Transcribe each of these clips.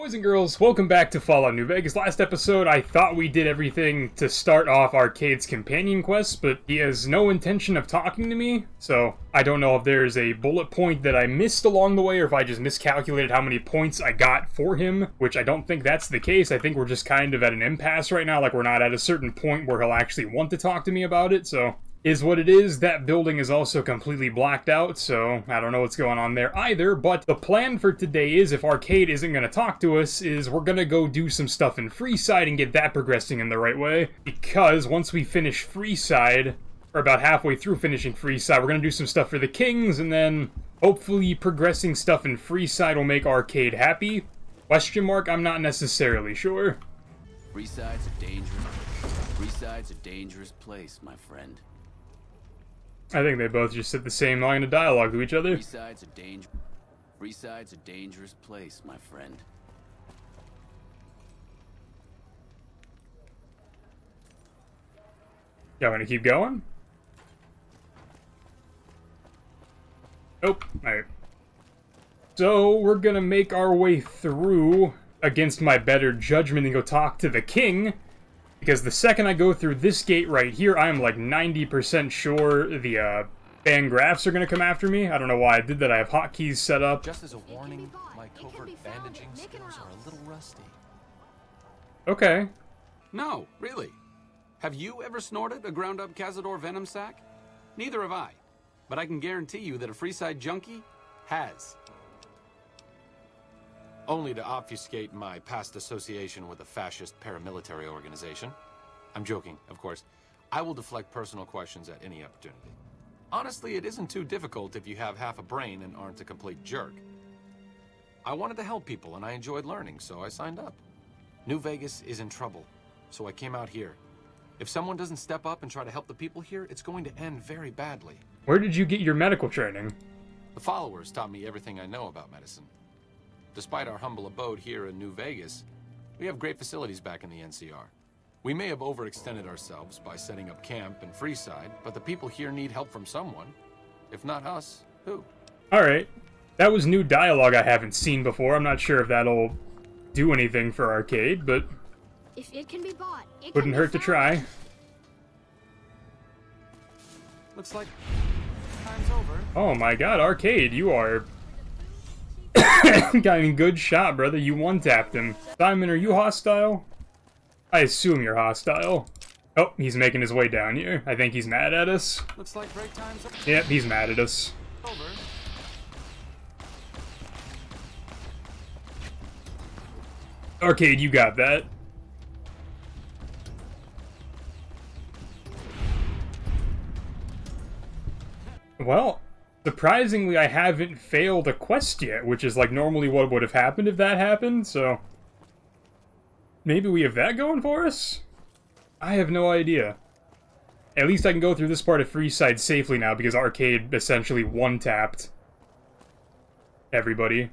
Boys and girls, welcome back to Fallout New Vegas. Last episode, I thought we did everything to start off Arcade's companion quest, but he has no intention of talking to me, so I don't know if there's a bullet point that I missed along the way, or if I just miscalculated how many points I got for him, which I don't think that's the case. I think we're just kind of at an impasse right now, like we're not at a certain point where he'll actually want to talk to me about it, so is what it is. That building is also completely blacked out, so I don't know what's going on there either, but the plan for today is, if Arcade isn't going to talk to us, is we're going to go do some stuff in Freeside and get that progressing in the right way, because once we finish Freeside, or about halfway through finishing Freeside, we're going to do some stuff for the Kings, and then hopefully progressing stuff in Freeside will make Arcade happy. Question mark? I'm not necessarily sure. Freeside's a dangerous place, my friend. I think they both just said the same line of dialogue to each other. Freeside's a dangerous place, my friend. Y'all wanna keep going? Nope. Alright. So, we're gonna make our way through against my better judgment and go talk to the king. Because the second I go through this gate right here, I am like 90% sure the Bangraffs are going to come after me. I don't know why I did that. I have hotkeys set up. Just as a warning, my covert bandaging skills are a little rusty. Okay. No, really. Have you ever snorted a ground-up Cazador venom sac? Neither have I. But I can guarantee you that a Freeside junkie has. Only to obfuscate my past association with a fascist paramilitary organization. I'm joking, of course. I will deflect personal questions at any opportunity. Honestly, it isn't too difficult if you have half a brain and aren't a complete jerk. I wanted to help people and I enjoyed learning, so I signed up. New Vegas is in trouble, so I came out here. If someone doesn't step up and try to help the people here, it's going to end very badly. Where did you get your medical training? The followers taught me everything I know about medicine. Despite our humble abode here in New Vegas, we have great facilities back in the NCR. We may have overextended ourselves by setting up camp in Freeside, but the people here need help from someone. If not us, who? Alright. That was new dialogue I haven't seen before. I'm not sure if that'll do anything for Arcade, but if it can be bought, it wouldn't hurt to try. Looks like time's over. Oh my god, Arcade, you are got a good shot, brother. You one-tapped him. Simon, are you hostile? I assume you're hostile. Oh, he's making his way down here. I think he's mad at us. Looks like break time's over. Yep, he's mad at us. Arcade, you got that. Well, surprisingly, I haven't failed a quest yet, which is like normally what would have happened if that happened, so maybe we have that going for us? I have no idea. At least I can go through this part of Freeside safely now, because Arcade essentially one-tapped everybody.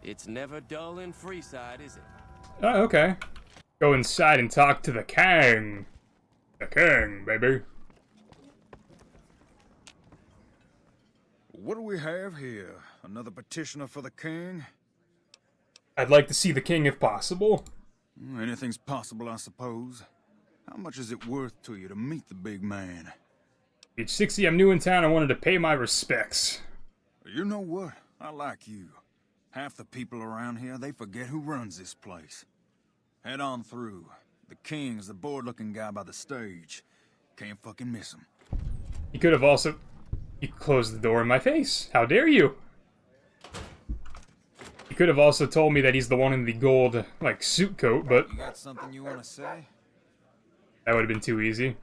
It's never dull in Freeside, is it? Oh, okay. Go inside and talk to the king. The king, baby. What do we have here? Another petitioner for the king? I'd like to see the king if possible. Anything's possible, I suppose. How much is it worth to you to meet the big man? Age 60, I'm new in town. I wanted to pay my respects. You know what? I like you. Half the people around here, they forget who runs this place. Head on through. The king's the bored-looking guy by the stage. Can't fucking miss him. He could have also... You closed the door in my face. How dare you? You could have also told me that he's the one in the gold, like, suit coat, but... You got something you want to say? That would have been too easy.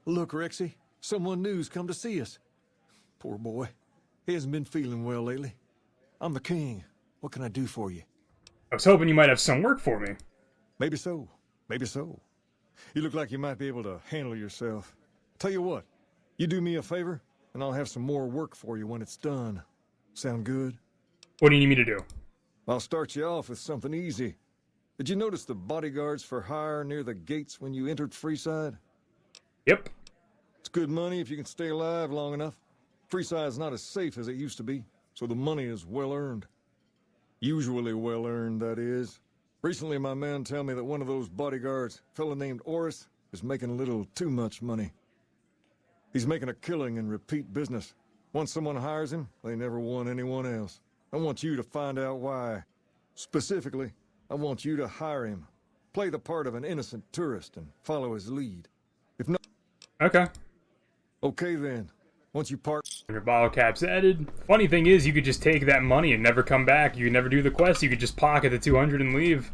Look, Rexy, someone new's come to see us. Poor boy. He hasn't been feeling well lately. I'm the king. What can I do for you? I was hoping you might have some work for me. Maybe so. Maybe so. You look like you might be able to handle yourself. Tell you what, you do me a favor, and I'll have some more work for you when it's done. Sound good? What do you need me to do? I'll start you off with something easy. Did you notice the bodyguards for hire near the gates when you entered Freeside? Yep. It's good money if you can stay alive long enough. Freeside's not as safe as it used to be, so the money is well earned. Usually well-earned, that is. Recently, my men tell me that one of those bodyguards, a fella named Oris, is making a little too much money. He's making a killing in repeat business. Once someone hires him, they never want anyone else. I want you to find out why. Specifically, I want you to hire him. Play the part of an innocent tourist and follow his lead. If not... Okay. Okay then. Once you part... Your bottle cap's added. Funny thing is, you could just take that money and never come back. You could never do the quest. You could just pocket the 200 and leave.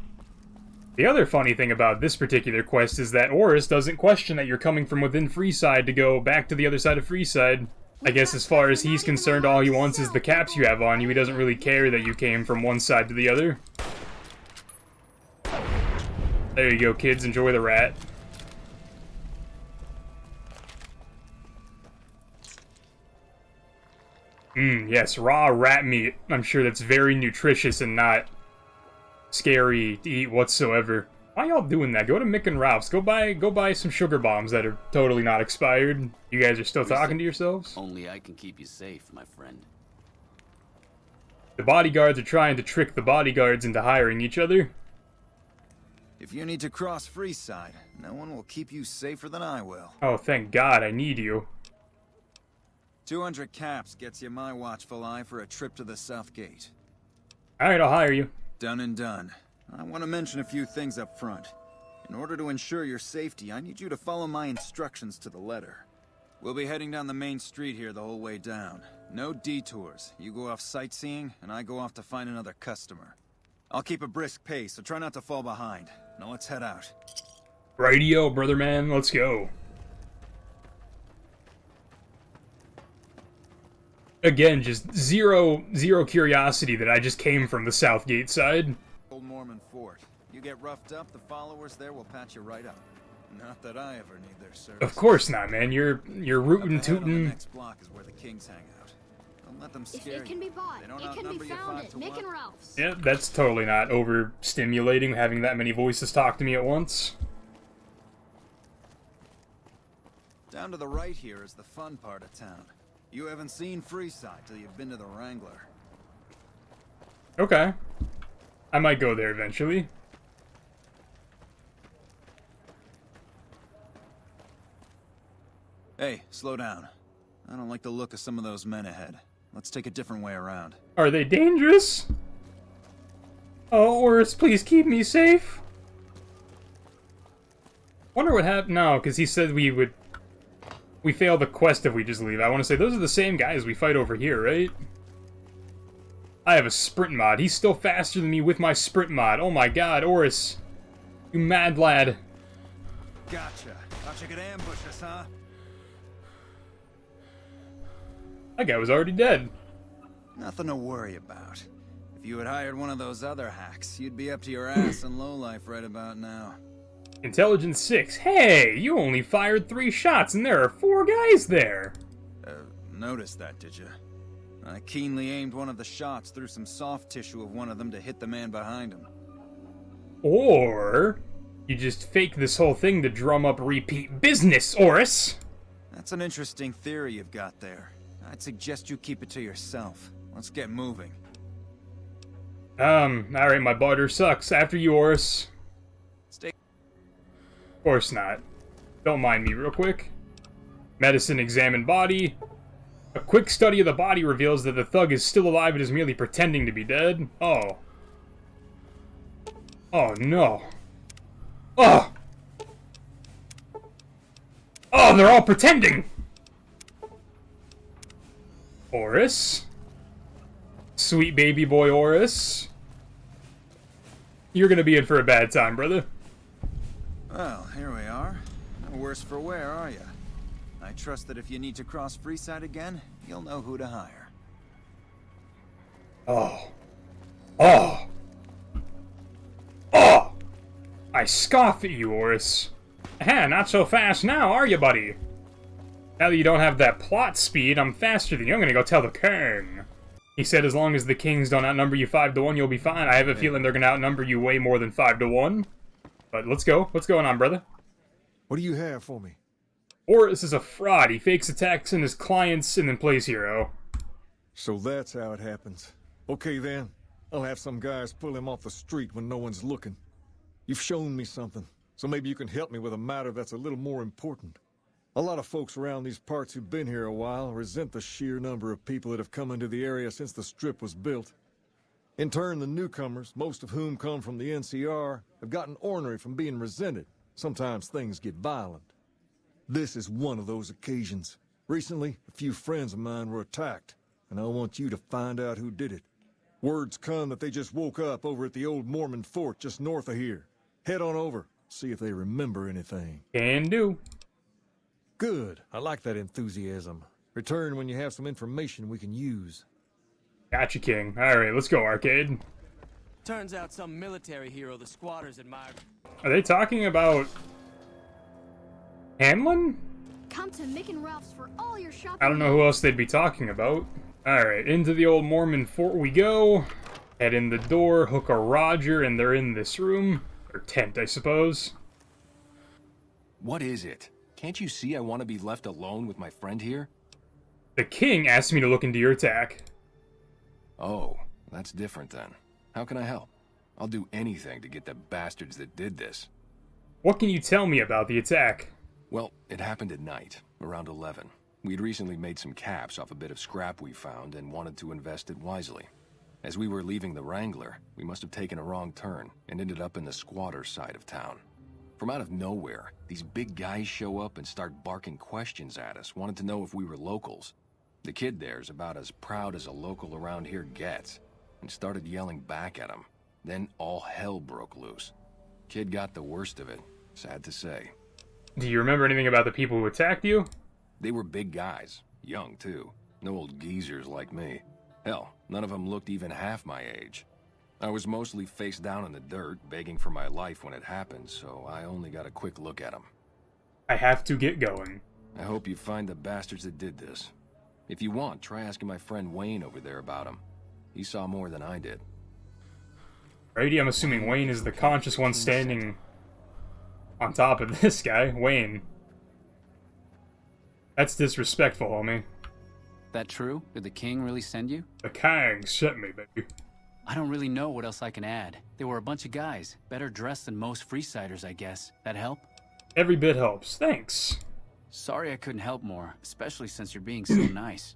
The other funny thing about this particular quest is that Oris doesn't question that you're coming from within Freeside to go back to the other side of Freeside. I guess as far as he's concerned, all he wants is the caps you have on you. He doesn't really care that you came from one side to the other. There you go, kids. Enjoy the rat. Yes, raw rat meat. I'm sure that's very nutritious and not scary to eat whatsoever. Why y'all doing that? Go to Mick and Ralph's. Go buy some sugar bombs that are totally not expired. You guys are still talking to yourselves? Only I can keep you safe, my friend. The bodyguards are trying to trick the bodyguards into hiring each other. If you need to cross Freeside, no one will keep you safer than I will. Oh, thank God, I need you. 200 caps gets you my watchful eye for a trip to the South Gate. Alright, I'll hire you. Done and done. I want to mention a few things up front. In order to ensure your safety, I need you to follow my instructions to the letter. We'll be heading down the main street here the whole way down. No detours. You go off sightseeing, and I go off to find another customer. I'll keep a brisk pace, so try not to fall behind. Now let's head out. Rightio, brother man, let's go. Again, just zero curiosity that I just came from the South Gate side. Old Mormon Fort. You get roughed up, the followers there will patch you right up. Not that I ever need their service. Of course not, man. You're rootin' Up ahead on the tootin'. next block is where the kings hang out. Don't let them If scare it can be you. bought, They don't it can outnumber be you found 5 at to Mick 1. and Ralph's. Yeah, that's totally not overstimulating having that many voices talk to me at once. Down to the right here is the fun part of town. You haven't seen Freeside till you've been to the Wrangler. Okay. I might go there eventually. Hey, slow down. I don't like the look of some of those men ahead. Let's take a different way around. Are they dangerous? Oh, Oris, please keep me safe. Wonder what happened. No, because he said we fail the quest if we just leave. I want to say those are the same guys we fight over here, right? I have a sprint mod. He's still faster than me with my sprint mod. Oh my God, Oris, you mad lad. Gotcha. Thought you could ambush us, huh? That guy was already dead. Nothing to worry about. If you had hired one of those other hacks, you'd be up to your ass in lowlife right about now. Intelligence 6. Hey, you only fired 3 shots and there are 4 guys there. Noticed that, did you? I keenly aimed one of the shots through some soft tissue of one of them to hit the man behind him. Or you just fake this whole thing to drum up repeat business, Oris. That's an interesting theory you've got there. I'd suggest you keep it to yourself. Let's get moving. Alright, my butter sucks. After you, Oris. Stay. Of course not. Don't mind me real quick. Medicine examined body. A quick study of the body reveals that the thug is still alive and is merely pretending to be dead. Oh. Oh no. Oh! Oh, they're all pretending! Oris? Sweet baby boy Oris? You're gonna be in for a bad time, brother. Well, here we are. No worse for wear, are you? I trust that if you need to cross Freeside again, you'll know who to hire. Oh. Oh. Oh! I scoff at you, Oris. Not so fast now, are you, buddy? Now that you don't have that plot speed, I'm faster than you. I'm gonna go tell the king. He said as long as the kings don't outnumber you 5 to 1, you'll be fine. I have a feeling they're gonna outnumber you way more than 5 to 1. But let's go. What's going on, brother? What do you have for me? Oris is a fraud. He fakes attacks on his clients and then plays hero. So that's how it happens. Okay then. I'll have some guys pull him off the street when no one's looking. You've shown me something, so maybe you can help me with a matter that's a little more important. A lot of folks around these parts who've been here a while resent the sheer number of people that have come into the area since the Strip was built. In turn, the newcomers, most of whom come from the NCR, have gotten ornery from being resented. Sometimes things get violent. This is one of those occasions. Recently, a few friends of mine were attacked, and I want you to find out who did it. Word's come that they just woke up over at the old Mormon fort just north of here. Head on over, see if they remember anything. Can do. Good. I like that enthusiasm. Return when you have some information we can use. Gotcha, King. Alright, let's go, Arcade. Turns out some military hero the squatters admired. Are they talking about Hanlon? Come to Mick and Ralph's for all your shopping. I don't know who else they'd be talking about. Alright, into the old Mormon fort we go. Head in the door, hook a Roger, and they're in this room. Or tent, I suppose. What is it? Can't you see I want to be left alone with my friend here? The king asked me to look into your attack. Oh, that's different then. How can I help? I'll do anything to get the bastards that did this. What can you tell me about the attack? Well, it happened at night, around 11. We'd recently made some caps off a bit of scrap we found and wanted to invest it wisely. As we were leaving the Wrangler, we must have taken a wrong turn and ended up in the squatter side of town. From out of nowhere, these big guys show up and start barking questions at us, wanted to know if we were locals. The kid there's about as proud as a local around here gets, and started yelling back at him. Then all hell broke loose. Kid got the worst of it, sad to say. Do you remember anything about the people who attacked you? They were big guys, young too, no old geezers like me. Hell, none of them looked even half my age. I was mostly face down in the dirt, begging for my life when it happened, so I only got a quick look at them. I have to get going. I hope you find the bastards that did this. If you want, try asking my friend Wayne over there about them. He saw more than I did. Righty, I'm assuming Wayne is the conscious one standing on top of this guy. Wayne. That's disrespectful, homie. That true? Did the king really send you? The Kang sent me, baby. I don't really know what else I can add. They were a bunch of guys, better dressed than most Freesiders, I guess. That help? Every bit helps. Thanks. Sorry I couldn't help more, especially since you're being so nice.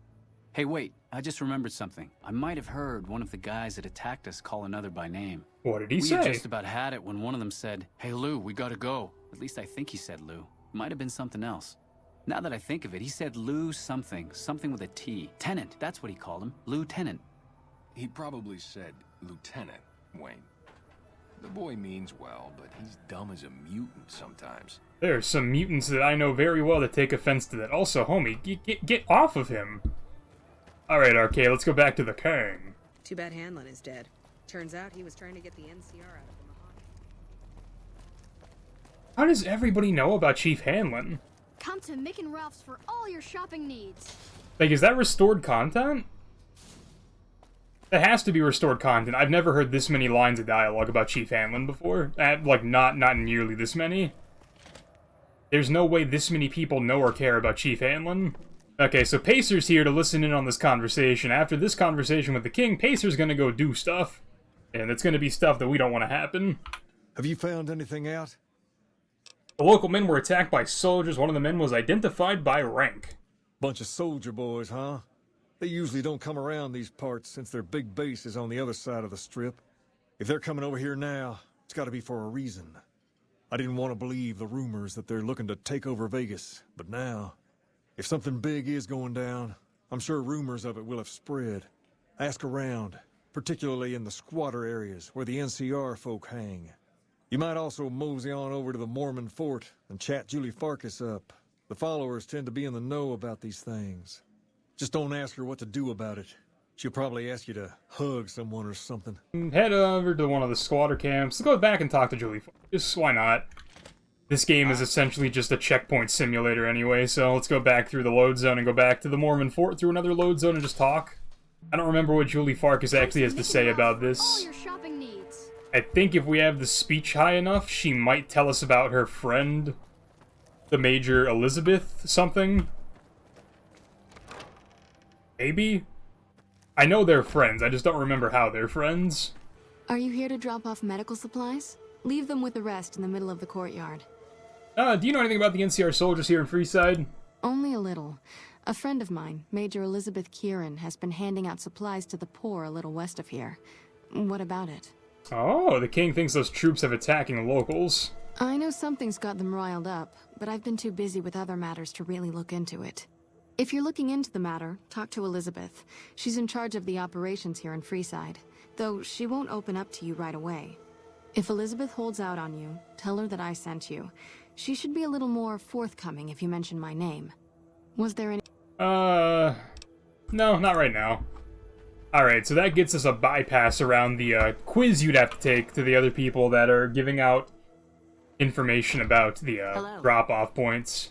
Hey, wait, I just remembered something. I might have heard one of the guys that attacked us call another by name. What did he We say? had just about had it when one of them said, "Hey Lou, we gotta go." At least I think he said Lou. Might have been something else. Now that I think of it, he said Lou something with a T. Tenant, that's what he called him. Lieutenant. He probably said Lieutenant, Wayne. The boy means well, but he's dumb as a mutant sometimes. There are some mutants that I know very well that take offense to that. Also, homie, get off of him. Alright, RK, let's go back to the Kang. Too bad Hanlon is dead. Turns out he was trying to get the NCR out of the Mahoney. How does everybody know about Chief Hanlon? Come to Mick and Ralph's for all your shopping needs. Like, is that restored content? That has to be restored content. I've never heard this many lines of dialogue about Chief Hanlon before. Like, not nearly this many. There's no way this many people know or care about Chief Hanlon. Okay, so Pacer's here to listen in on this conversation. After this conversation with the king, Pacer's gonna go do stuff. And it's gonna be stuff that we don't want to happen. Have you found anything out? The local men were attacked by soldiers. One of the men was identified by rank. Bunch of soldier boys, huh? They usually don't come around these parts since their big base is on the other side of the Strip. If they're coming over here now, it's gotta be for a reason. I didn't want to believe the rumors that they're looking to take over Vegas, but now, if something big is going down, I'm sure rumors of it will have spread. Ask around, particularly in the squatter areas where the NCR folk hang. You might also mosey on over to the Mormon fort and chat Julie Farkas up. The followers tend to be in the know about these things. Just don't ask her what to do about it. She'll probably ask you to hug someone or something. Head over to one of the squatter camps. Let's go back and talk to Julie. Just why not? This game is essentially just a checkpoint simulator anyway, so let's go back through the load zone and go back to the Mormon fort through another load zone and just talk. I don't remember what Julie Farkas actually has to say about All this. your shopping needs. I think if we have the speech high enough, she might tell us about her friend, the Major Elizabeth something. Maybe? I know they're friends, I just don't remember how they're friends. Are you here to drop off medical supplies? Leave them with the rest in the middle of the courtyard. Do you know anything about the NCR soldiers here in Freeside? Only a little. A friend of mine, Major Elizabeth Kieran, has been handing out supplies to the poor a little west of here. What about it? Oh, the king thinks those troops have attacking locals. I know something's got them riled up, but I've been too busy with other matters to really look into it. If you're looking into the matter, talk to Elizabeth. She's in charge of the operations here in Freeside, though she won't open up to you right away. If Elizabeth holds out on you, tell her that I sent you. She should be a little more forthcoming if you mention my name. Was there any... No, not right now. Alright, so that gets us a bypass around the quiz you'd have to take to the other people that are giving out information about the drop-off points.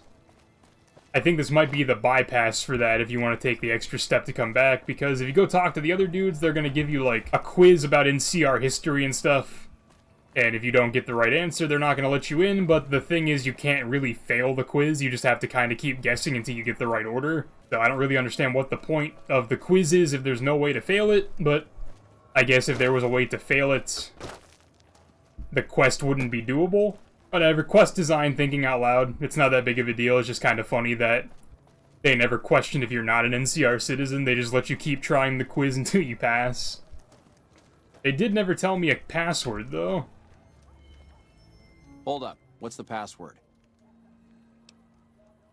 I think this might be the bypass for that if you want to take the extra step to come back, because if you go talk to the other dudes, they're going to give you, like, a quiz about NCR history and stuff. And if you don't get the right answer, they're not going to let you in, but the thing is you can't really fail the quiz, you just have to kind of keep guessing until you get the right order. So I don't really understand what the point of the quiz is if there's no way to fail it, but I guess if there was a way to fail it, the quest wouldn't be doable. Whatever, quest design, thinking out loud, it's not that big of a deal, it's just kind of funny that they never question if you're not an NCR citizen, they just let you keep trying the quiz until you pass. They did never tell me a password, though. Hold up. What's the password?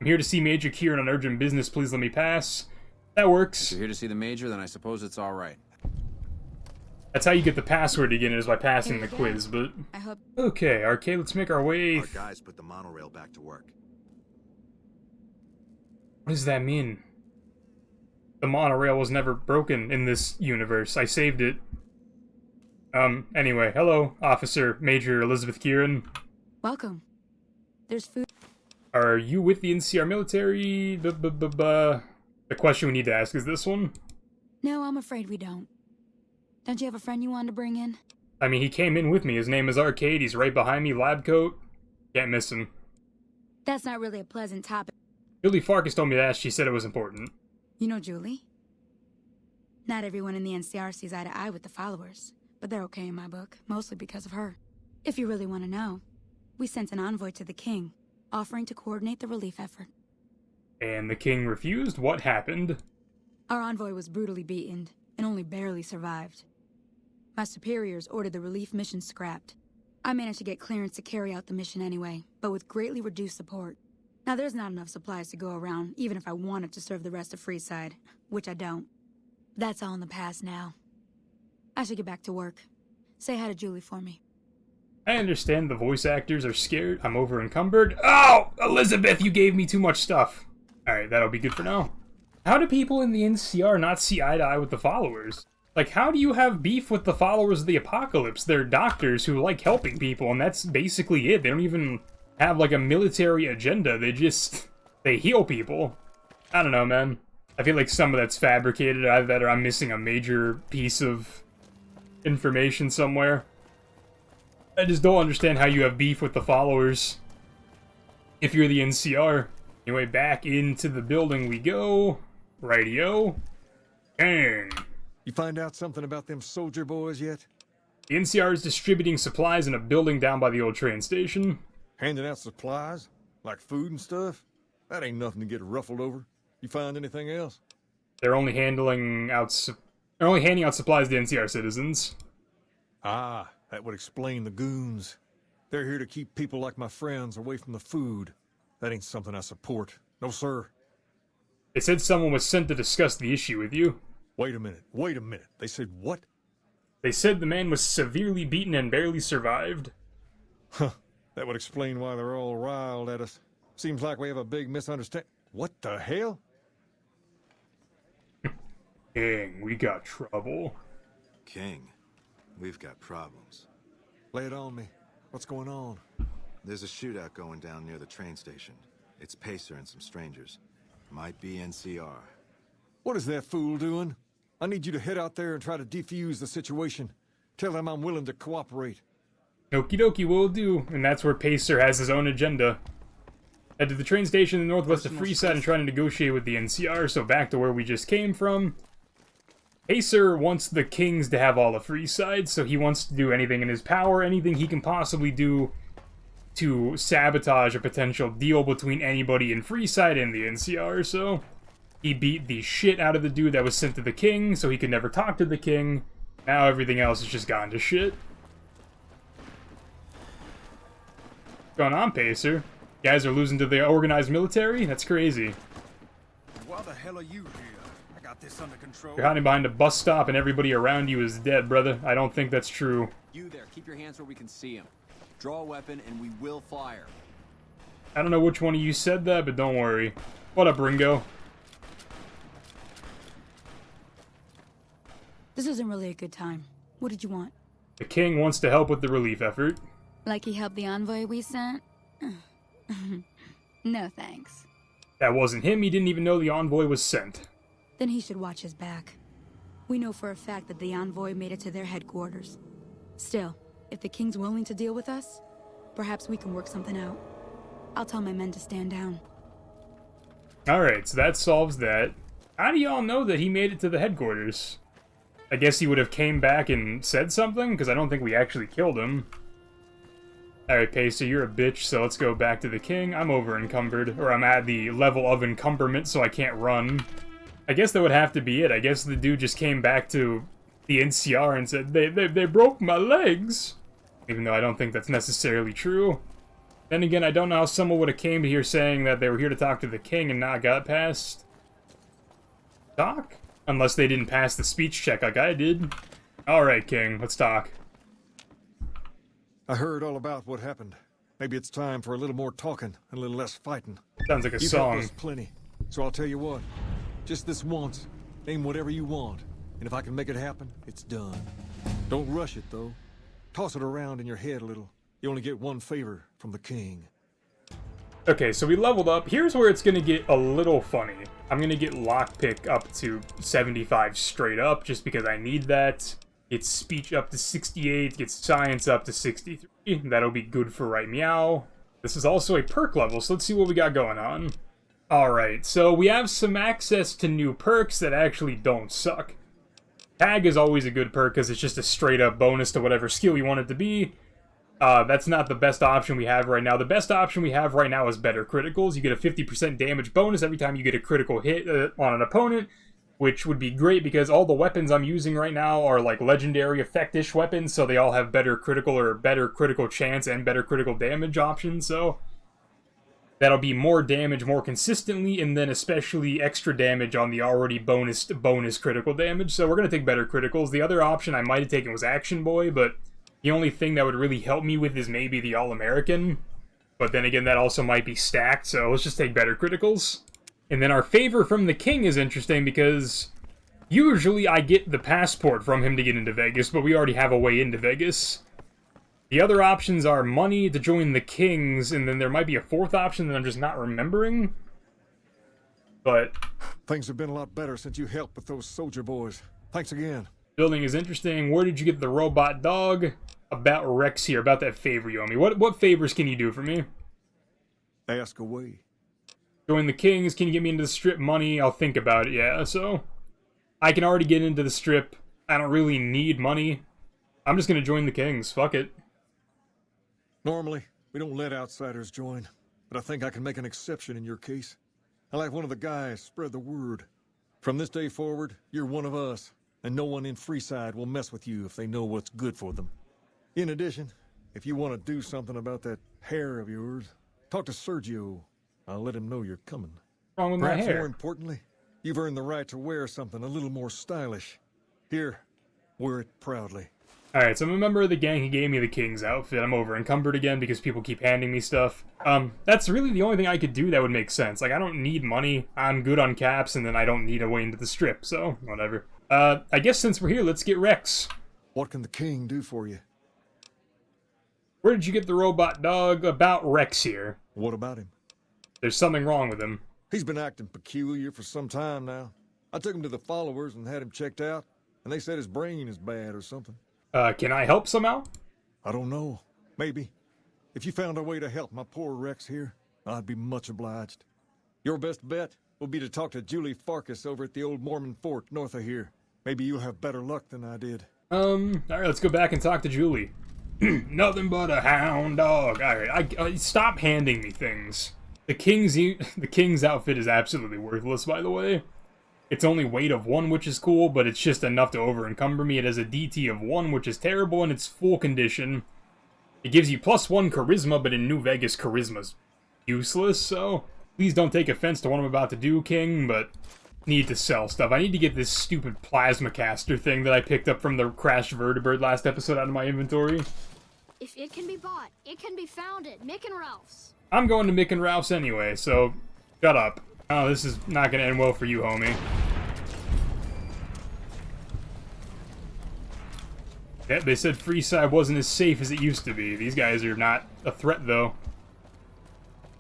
I'm here to see Major Kieran on urgent business. Please let me pass. That works. If you're here to see the Major, then I suppose it's all right. That's how you get the password again, is by passing the quiz, but... I hope... Okay, Arcade, let's make our way... Our guys put the monorail back to work. What does that mean? The monorail was never broken in this universe. I saved it. Anyway, hello, Officer Major Elizabeth Kieran. Welcome. There's food... Are you with the NCR military? The question we need to ask is this one. No, I'm afraid we don't. Don't you have a friend you wanted to bring in? I mean, he came in with me. His name is Arcade. He's right behind me, lab coat. Can't miss him. That's not really a pleasant topic. Julie Farkas told me that. She said it was important. You know Julie? Not everyone in the NCR sees eye to eye with the followers, but they're okay in my book, mostly because of her. If you really want to know, we sent an envoy to the king, offering to coordinate the relief effort. And the king refused? What happened? Our envoy was brutally beaten, and only barely survived. My superiors ordered the relief mission scrapped. I managed to get clearance to carry out the mission anyway, but with greatly reduced support. Now there's not enough supplies to go around, even if I wanted to serve the rest of Freeside, which I don't. That's all in the past now. I should get back to work. Say hi to Julie for me. I understand the voice actors are scared. I'm over encumbered. Oh! Elizabeth, you gave me too much stuff. Alright, that'll be good for now. How do people in the NCR not see eye to eye with the followers? Like, how do you have beef with the followers of the apocalypse? They're doctors who like helping people, and that's basically it. They don't even have, like, a military agenda. They heal people. I don't know, man. I feel like some of that's fabricated. Either I'm missing a major piece of information somewhere. I just don't understand how you have beef with the followers if you're the NCR. Anyway, back into the building we go. Radio. Dang. You find out something about them soldier boys yet? The NCR is distributing supplies in a building down by the old train station. Handing out supplies? Like food and stuff? That ain't nothing to get ruffled over. You find anything else? They're only handing out supplies to NCR citizens. Ah, that would explain the goons. They're here to keep people like my friends away from the food. That ain't something I support. No, sir. They said someone was sent to discuss the issue with you. Wait a minute. They said what? They said the man was severely beaten and barely survived. Huh. That would explain why they're all riled at us. Seems like we have a big misunderstanding. What the hell? King, we got trouble. King, we've got problems. Lay it on me. What's going on? There's a shootout going down near the train station. It's Pacer and some strangers. Might be NCR. What is that fool doing? I need you to head out there and try to defuse the situation. Tell them I'm willing to cooperate. Okie dokie, will do. And that's where Pacer has his own agenda. Head to the train station in the northwest of Freeside and try to negotiate with the NCR, so back to where we just came from. Pacer wants the kings to have all the Freeside, so he wants to do anything in his power, anything he can possibly do to sabotage a potential deal between anybody in Freeside and the NCR, so he beat the shit out of the dude that was sent to the king, so he could never talk to the king. Now everything else has just gone to shit. What's going on, Pacer? You guys are losing to the organized military? That's crazy. Why the hell are you here? I got this under control. You're hiding behind a bus stop and everybody around you is dead, brother. I don't think that's true. You there, keep your hands where we can see him. Draw a weapon and we will fire. I don't know which one of you said that, but don't worry. What up, Ringo? This isn't really a good time. What did you want? The king wants to help with the relief effort. Like he helped the envoy we sent? No thanks. That wasn't him. He didn't even know the envoy was sent. Then he should watch his back. We know for a fact that the envoy made it to their headquarters. Still, if the king's willing to deal with us, perhaps we can work something out. I'll tell my men to stand down. Alright, so that solves that. How do y'all know that he made it to the headquarters? I guess he would have came back and said something, because I don't think we actually killed him. Alright, Pacer, you're a bitch, so let's go back to the king. I'm over encumbered, or I'm at the level of encumberment, so I can't run. I guess that would have to be it. I guess the dude just came back to the NCR and said, they broke my legs. Even though I don't think that's necessarily true. Then again, I don't know how someone would have came here saying that they were here to talk to the king and not got past talk? Unless they didn't pass the speech check like I did. Alright, king, let's talk. I heard all about what happened. Maybe it's time for a little more talking and a little less fighting. Sounds like a You've song. helped us plenty. So I'll tell you what. Just this once, name whatever you want. And if I can make it happen, it's done. Don't rush it, though. Toss it around in your head a little. You only get one favor from the king. Okay, so we leveled up. Here's where it's gonna get a little funny. I'm gonna get lockpick up to 75 straight up, just because I need that. Get speech up to 68, get science up to 63. That'll be good for right meow. This is also a perk level, so let's see what we got going on. Alright, so we have some access to new perks that actually don't suck. Tag is always a good perk because it's just a straight up bonus to whatever skill you want it to be. That's not the best option we have right now. The best option we have right now is better criticals. You get a 50% damage bonus every time you get a critical hit on an opponent, which would be great because all the weapons I'm using right now are like legendary effect-ish weapons, so they all have better critical or better critical chance and better critical damage options, so that'll be more damage more consistently, and then especially extra damage on the already bonus critical damage, so we're going to take better criticals. The other option I might have taken was Action Boy, but the only thing that would really help me with is maybe the All-American, but then again that also might be stacked, so let's just take better criticals. And then our favor from the king is interesting because usually I get the passport from him to get into Vegas, but we already have a way into Vegas. The other options are money to join the kings, and then there might be a fourth option that I'm just not remembering. But things have been a lot better since you helped with those soldier boys. Thanks again. Building is interesting. Where did you get the robot dog? About Rex here, about that favor you owe me. What favors can you do for me? Ask away. Join the kings. Can you get me into the strip? Money? I'll think about it. Yeah, so I can already get into the strip. I don't really need money. I'm just gonna join the kings. Fuck it. Normally, we don't let outsiders join, but I think I can make an exception in your case. I like one of the guys spread the word. From this day forward, you're one of us, and no one in Freeside will mess with you if they know what's good for them. In addition, if you want to do something about that hair of yours, talk to Sergio. I'll let him know you're coming. What's wrong with Perhaps my hair? more importantly, you've earned the right to wear something a little more stylish. Here, wear it proudly. Alright, so I'm a member of the gang. He gave me the king's outfit. I'm over encumbered again because people keep handing me stuff. That's really the only thing I could do that would make sense. Like, I don't need money. I'm good on caps, and then I don't need a way into the strip, so whatever. I guess since we're here, let's get Rex. What can the king do for you? Where did you get the robot dog? About Rex here. What about him? There's something wrong with him. He's been acting peculiar for some time now. I took him to the followers and had him checked out, and they said his brain is bad or something. Can I help somehow? I don't know. Maybe. If you found a way to help my poor Rex here, I'd be much obliged. Your best bet will be to talk to Julie Farkas over at the old Mormon fort north of here. Maybe you'll have better luck than I did. Alright, let's go back and talk to Julie. Nothing but a hound dog. Alright, stop handing me things. The king's outfit is absolutely worthless, by the way. It's only weight of 1, which is cool, but it's just enough to over-encumber me. It has a DT of 1, which is terrible, and it's full condition. It gives you +1 charisma, but in New Vegas, charisma's useless, so please don't take offense to what I'm about to do, King, but need to sell stuff. I need to get this stupid plasma caster thing that I picked up from the crashed vertibird last episode out of my inventory. If it can be bought, it can be found at Mick and Ralph's. I'm going to Mick and Ralph's anyway, so shut up. Oh, this is not going to end well for you, homie. Yeah, they said Freeside wasn't as safe as it used to be. These guys are not a threat, though.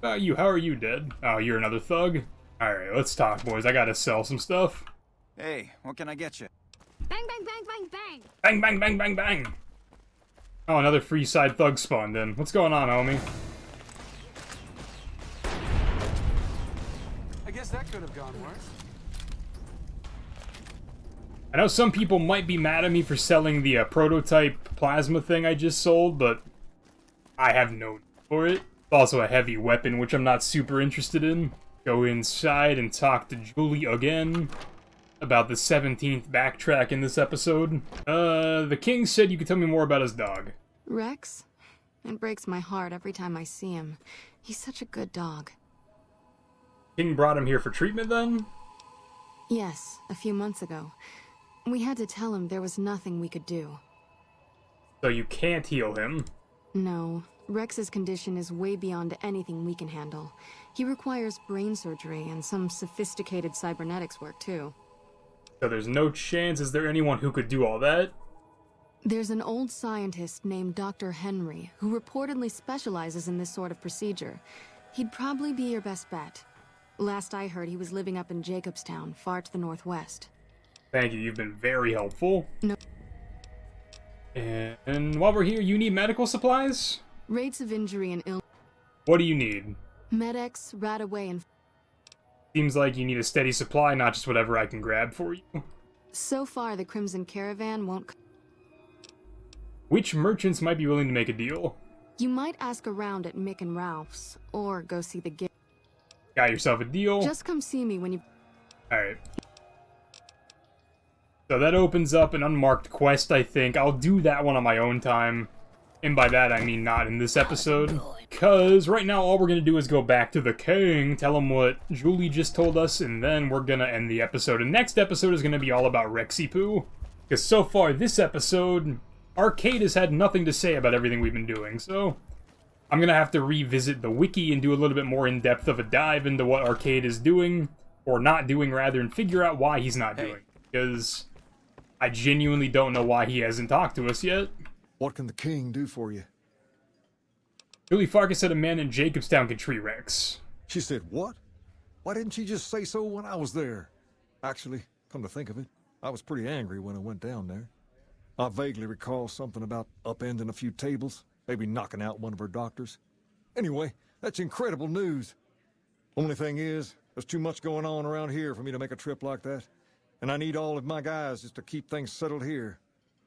How are you, dead? Oh, you're another thug? Alright, let's talk, boys. I gotta sell some stuff. Hey, what can I get you? Bang, bang, bang, bang, bang! Bang, bang, bang, bang, bang! Oh, another Freeside thug spawned in. What's going on, homie? I guess that could have gone worse. I know some people might be mad at me for selling the prototype plasma thing I just sold, but I have no need for it. It's also a heavy weapon, which I'm not super interested in. Go inside and talk to Julie again about the 17th backtrack in this episode. The king said you could tell me more about his dog. Rex? It breaks my heart every time I see him. He's such a good dog. King brought him here for treatment, then? Yes, a few months ago. We had to tell him there was nothing we could do. So you can't heal him? No. Rex's condition is way beyond anything we can handle. He requires brain surgery and some sophisticated cybernetics work, too. So there's no chance. Is there anyone who could do all that? There's an old scientist named Dr. Henry, who reportedly specializes in this sort of procedure. He'd probably be your best bet. Last I heard, he was living up in Jacobstown, far to the northwest. Thank you, you've been very helpful. No. And while we're here, you need medical supplies? Rates of injury and illness. What do you need? Med-X, Radaway, and... Seems like you need a steady supply, not just whatever I can grab for you. So far, the Crimson Caravan won't... Which merchants might be willing to make a deal? You might ask around at Mick and Ralph's, or go see the gig. Got yourself a deal? Just come see me when you... Alright. So that opens up an unmarked quest, I think. I'll do that one on my own time. And by that, I mean not in this episode. Because right now, all we're going to do is go back to the king, tell him what Julie just told us, and then we're going to end the episode. And next episode is going to be all about Rexy Poo. Because so far, this episode, Arcade has had nothing to say about everything we've been doing. So I'm going to have to revisit the wiki and do a little bit more in-depth of a dive into what Arcade is doing, or not doing rather, and figure out why he's not doing. Because I genuinely don't know why he hasn't talked to us yet. What can the king do for you? Julie Farkas said a man in Jacobstown could treat Rex. She said what? Why didn't she just say so when I was there? Actually, come to think of it, I was pretty angry when I went down there. I vaguely recall something about upending a few tables, maybe knocking out one of her doctors. Anyway, that's incredible news. Only thing is, there's too much going on around here for me to make a trip like that. And I need all of my guys just to keep things settled here.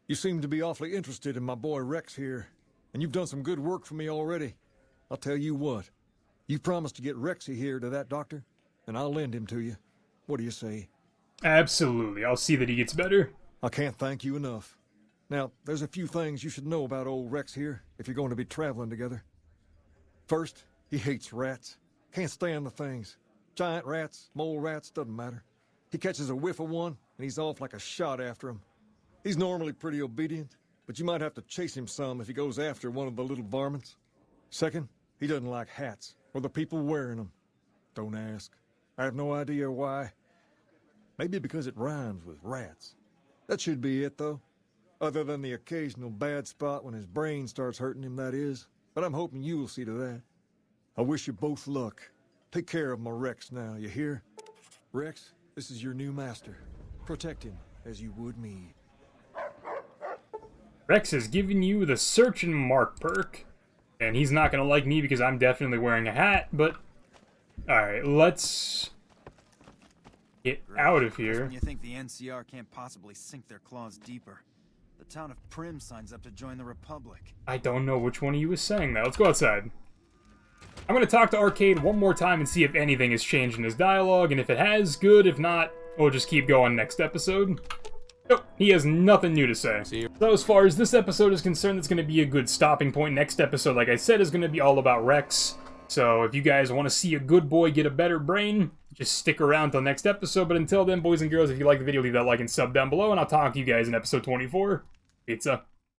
You seem to be awfully interested in my boy Rex here, and you've done some good work for me already. I'll tell you what, you promised to get Rexy here to that doctor, and I'll lend him to you. What do you say? Absolutely, I'll see that he gets better. I can't thank you enough. Now, there's a few things you should know about old Rex here, if you're going to be traveling together. First, he hates rats. Can't stand the things. Giant rats, mole rats, doesn't matter. He catches a whiff of one, and he's off like a shot after him. He's normally pretty obedient, but you might have to chase him some if he goes after one of the little varmints. Second, he doesn't like hats, or the people wearing them. Don't ask. I have no idea why. Maybe because it rhymes with rats. That should be it, though. Other than the occasional bad spot when his brain starts hurting him, that is. But I'm hoping you'll see to that. I wish you both luck. Take care of my Rex now, you hear? Rex, this is your new master. Protect him as you would me. Rex has given you the Search and Mark perk. And he's not going to like me because I'm definitely wearing a hat, but... Alright, let's... get out of here. When you think the NCR can't possibly sink their claws deeper, the town of Prim signs up to join the Republic. I don't know which one of you is saying that. Let's go outside. I'm going to talk to Arcade one more time and see if anything has changed in his dialogue, and if it has, good. If not, we'll just keep going next episode. Nope, he has nothing new to say. So as far as this episode is concerned, it's going to be a good stopping point. Next episode, like I said, is going to be all about Rex. So if you guys want to see a good boy get a better brain, just stick around till next episode. But until then, boys and girls, if you like the video, leave that like and sub down below, and I'll talk to you guys in episode 24. Pizza.